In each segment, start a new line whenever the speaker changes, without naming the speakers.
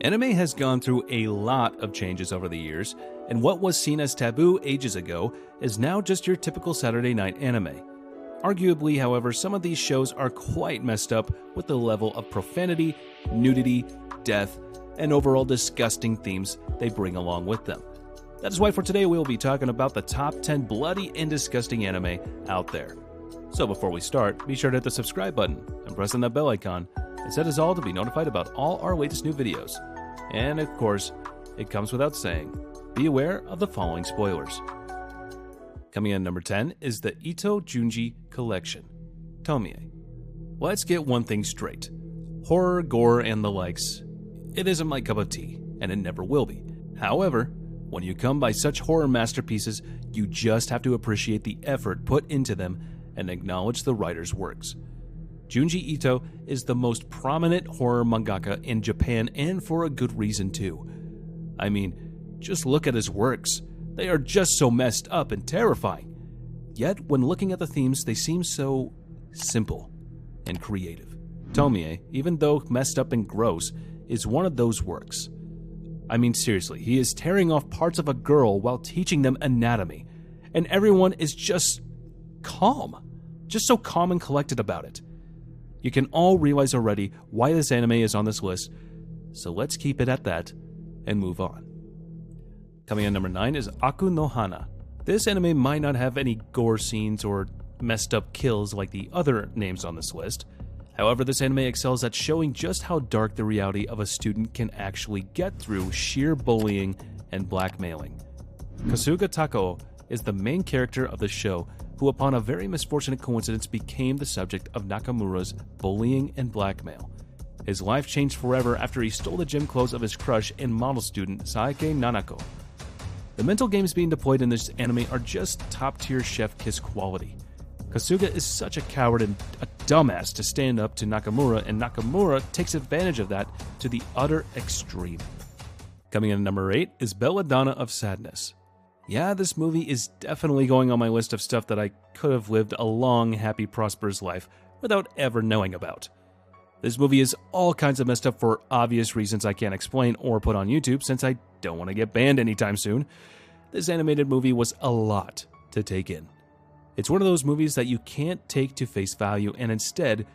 Anime has gone through a lot of changes over the years, and what was seen as taboo ages ago is now just your typical Saturday night anime. Arguably, however, some of these shows are quite messed up with the level of profanity, nudity, death, and overall disgusting themes they bring along with them. That is why for today we will be talking about the top 10 bloody and disgusting anime out there. So before we start, be sure to hit the subscribe button and press on that bell icon and set us all to be notified about all our latest new videos. And of course, it comes without saying, be aware of the following spoilers. Coming in at number 10 is the Ito JUNJI collection, TOMIE. Let's get one thing straight. Horror, gore, and the likes, it isn't my cup of tea, and it never will be. However, when you come by such horror masterpieces, you just have to appreciate the effort put into them and acknowledge the writer's works. Junji Ito is the most prominent horror mangaka in Japan, and for a good reason too. I mean, just look at his works. They are just so messed up and terrifying. Yet, when looking at the themes, they seem so simple and creative. TOMIE, even though messed up and gross, is one of those works. I mean, seriously, he is tearing off parts of a girl while teaching them anatomy, and everyone is just calm. Just so calm and collected about it. You can all realize already why this anime is on this list, so let's keep it at that and move on. Coming in at number 9 is Aku no Hana. This anime might not have any gore scenes or messed up kills like the other names on this list. However, this anime excels at showing just how dark the reality of a student can actually get through sheer bullying and blackmailing. Kasuga Takao is the main character of the show, who upon a very misfortunate coincidence became the subject of Nakamura's bullying and blackmail. His life changed forever after he stole the gym clothes of his crush and model student Saike Nanako. The mental games being deployed in this anime are just top-tier chef kiss quality. Kasuga is such a coward and a dumbass to stand up to Nakamura, and Nakamura takes advantage of that to the utter extreme. Coming in at number 8 is Belladonna of Sadness. Yeah, this movie is definitely going on my list of stuff that I could have lived a long, happy, prosperous life without ever knowing about. This movie is all kinds of messed up for obvious reasons I can't explain or put on YouTube since I don't want to get banned anytime soon. This animated movie was a lot to take in. It's one of those movies that you can't take to face value, and instead,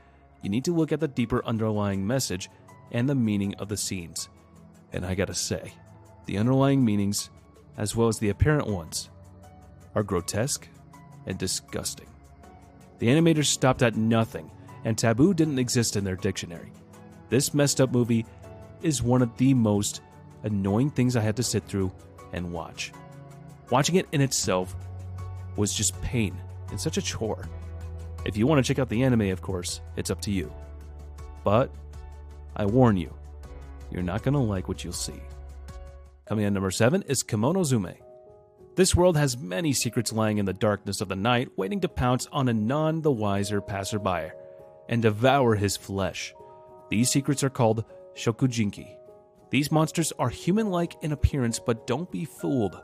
you need to look at the deeper underlying message and the meaning of the scenes. And I gotta say, the underlying meanings, as well as the apparent ones, are grotesque and disgusting. The animators stopped at nothing, and taboo didn't exist in their dictionary. This messed up movie is one of the most annoying things I had to sit through and watch. Watching it in itself was just pain and such a chore. If you want to check out the anime, of course, it's up to you. But I warn you, you're not going to like what you'll see. Coming in number 7 is KEMONOZUME. This world has many secrets lying in the darkness of the night, waiting to pounce on a none the wiser passerby and devour his flesh. These secrets are called shokujinki. These monsters are human-like in appearance, but don't be fooled.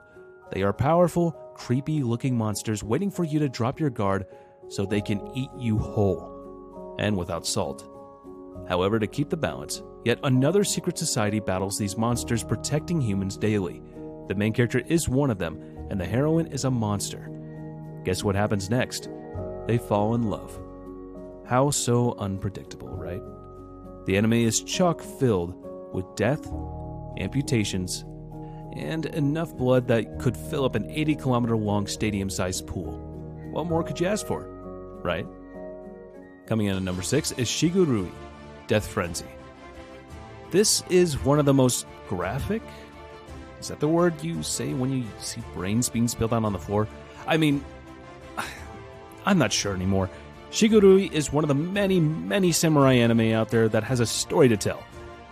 They are powerful, creepy-looking monsters waiting for you to drop your guard so they can eat you whole, and without salt. However, to keep the balance, yet another secret society battles these monsters, protecting humans daily. The main character is one of them, and the heroine is a monster. Guess what happens next? They fall in love. How so unpredictable, right? The anime is chock-filled with death, amputations, and enough blood that could fill up an 80-kilometer-long stadium-sized pool. What more could you ask for, right? Coming in at number 6 is SHIGURUI, Death Frenzy. This is one of the most graphic? Is that the word you say when you see brains being spilled out on the floor? I mean, I'm not sure anymore. SHIGURUI is one of the many samurai anime out there that has a story to tell.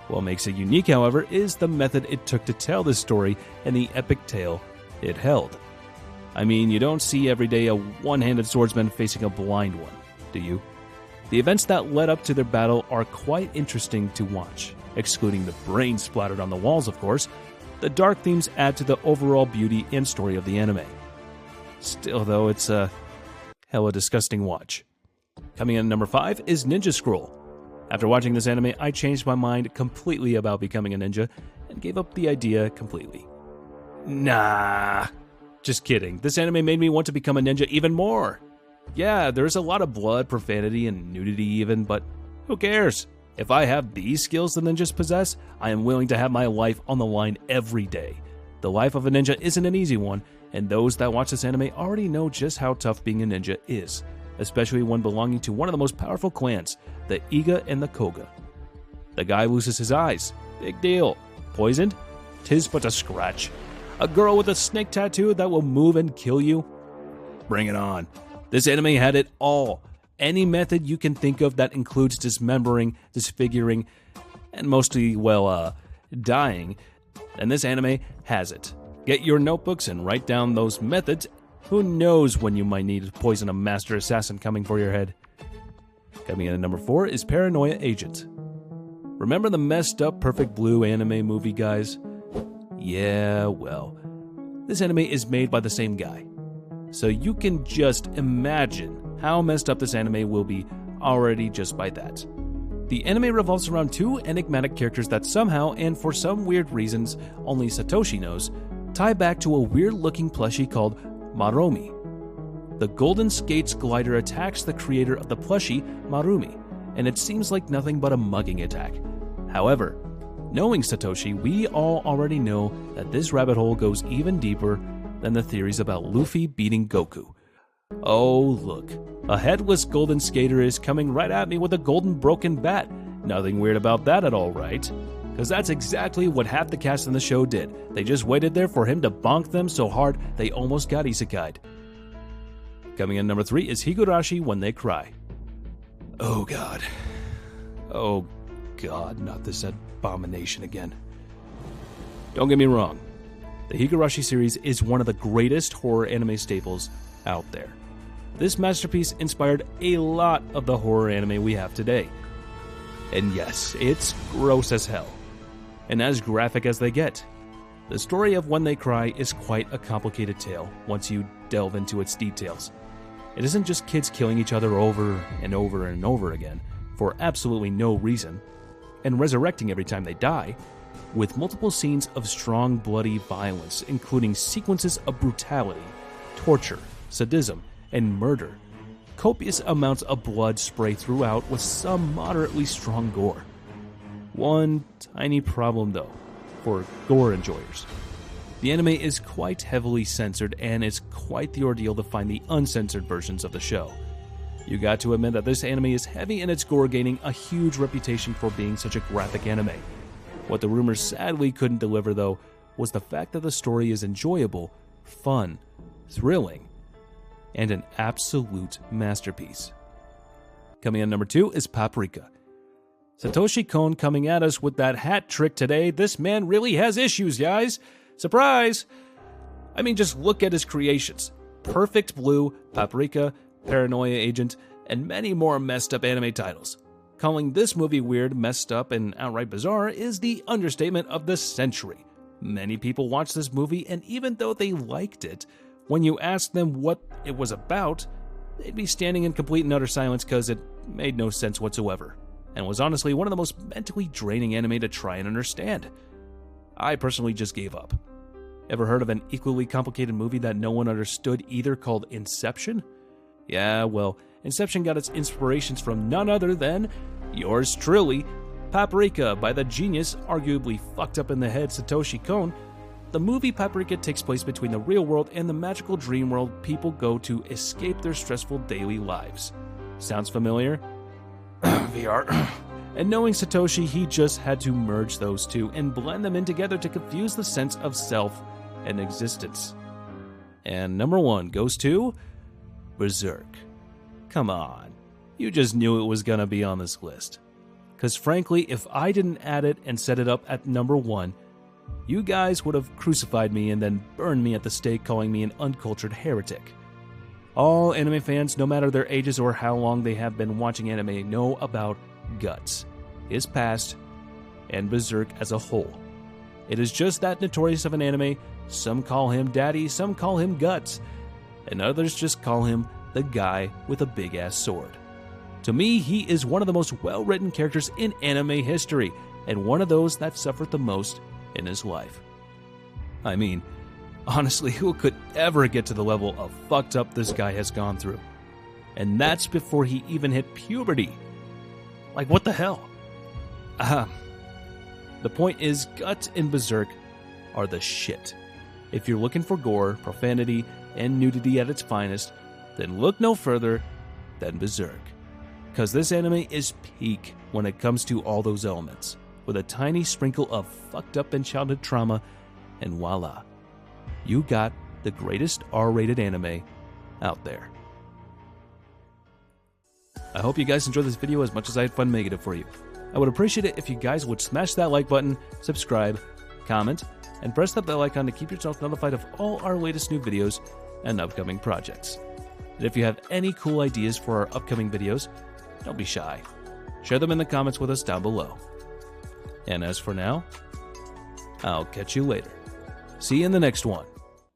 What makes it unique, however, is the method it took to tell this story and the epic tale it held. I mean, you don't see every day a one-handed swordsman facing a blind one, do you? The events that led up to their battle are quite interesting to watch, excluding the brains splattered on the walls, of course. The dark themes add to the overall beauty and story of the anime. Still, though, it's a hella disgusting watch. Coming in at number 5 is Ninja Scroll. After watching this anime, I changed my mind completely about becoming a ninja and gave up the idea completely. Nah, just kidding. This anime made me want to become a ninja even more. Yeah, there's a lot of blood, profanity, and nudity even, but who cares? If I have these skills the ninjas possess, I am willing to have my life on the line every day. The life of a ninja isn't an easy one, and those that watch this anime already know just how tough being a ninja is, especially one belonging to one of the most powerful clans, the Iga and the Koga. The guy loses his eyes. Big deal. Poisoned? 'Tis but a scratch. A girl with a snake tattoo that will move and kill you? Bring it on. This anime had it all. Any method you can think of that includes dismembering, disfiguring, and mostly, well, dying, and this anime has it. Get your notebooks and write down those methods. Who knows when you might need to poison a master assassin coming for your head. Coming in at number 4 is Paranoia Agent. Remember the messed up Perfect Blue anime movie, guys? Yeah, well, this anime is made by the same guy. So you can just imagine how messed up this anime will be already just by that. The anime revolves around 2 enigmatic characters that somehow, and for some weird reasons only Satoshi knows, tie back to a weird-looking plushie called Marumi. The Golden Skates glider attacks the creator of the plushie, Marumi, and it seems like nothing but a mugging attack. However, knowing Satoshi, we all already know that this rabbit hole goes even deeper than the theories about Luffy beating Goku. Oh, look. A headless golden skater is coming right at me with a golden broken bat. Nothing weird about that at all, right? Because that's exactly what half the cast in the show did. They just waited there for him to bonk them so hard they almost got isekai'd. Coming in number 3 is Higurashi When They Cry. Oh god. Oh god, not this abomination again. Don't get me wrong. The Higurashi series is one of the greatest horror anime staples out there. This masterpiece inspired a lot of the horror anime we have today. And yes, it's gross as hell, and as graphic as they get. The story of When They Cry is quite a complicated tale once you delve into its details. It isn't just kids killing each other over and over and over again for absolutely no reason, and resurrecting every time they die, with multiple scenes of strong bloody violence, including sequences of brutality, torture, sadism, and murder. Copious amounts of blood spray throughout with some moderately strong gore. One tiny problem though, for gore enjoyers. The anime is quite heavily censored, and it's quite the ordeal to find the uncensored versions of the show. You got to admit that this anime is heavy in its gore, gaining a huge reputation for being such a graphic anime. What the rumors sadly couldn't deliver though, was the fact that the story is enjoyable, fun, thrilling, and an absolute masterpiece. Coming in number 2 is Paprika. Satoshi Kon coming at us with that hat trick today. This man really has issues, guys. Surprise! I mean, just look at his creations. Perfect Blue, Paprika, Paranoia Agent, and many more messed up anime titles. Calling this movie weird, messed up, and outright bizarre is the understatement of the century. Many people watched this movie, and even though they liked it, when you asked them what it was about, they'd be standing in complete and utter silence because it made no sense whatsoever, and was honestly one of the most mentally draining anime to try and understand. I personally just gave up. Ever heard of an equally complicated movie that no one understood either, called Inception? Yeah, well, Inception got its inspirations from none other than yours truly, Paprika, by the genius, arguably fucked up in the head Satoshi Kon. The movie Paprika takes place between the real world and the magical dream world people go to escape their stressful daily lives. Sounds familiar? VR. And knowing Satoshi, he just had to merge those two and blend them in together to confuse the sense of self and existence. And number 1 goes to Berserk. Come on, you just knew it was gonna be on this list. Cause frankly, if I didn't add it and set it up at number 1, you guys would have crucified me and then burned me at the stake, calling me an uncultured heretic. All anime fans, no matter their ages or how long they have been watching anime, know about Guts, his past, and Berserk as a whole. It is just that notorious of an anime. Some call him Daddy, some call him Guts, and others just call him the guy with a big-ass sword. To me, he is one of the most well-written characters in anime history, and one of those that suffered the most in his life. I mean, honestly, who could ever get to the level of fucked up this guy has gone through? And that's before he even hit puberty. Like, what the hell? The point is, Guts and Berserk are the shit. If you're looking for gore, profanity, and nudity at its finest, then look no further than Berserk. Because this anime is peak when it comes to all those elements, with a tiny sprinkle of fucked up and childhood trauma, and voila, you got the greatest R-rated anime out there. I hope you guys enjoyed this video as much as I had fun making it for you. I would appreciate it if you guys would smash that like button, subscribe, comment, and press that bell icon to keep yourself notified of all our latest new videos and upcoming projects. And if you have any cool ideas for our upcoming videos, don't be shy. Share them in the comments with us down below. And as for now, I'll catch you later. See you in the next one.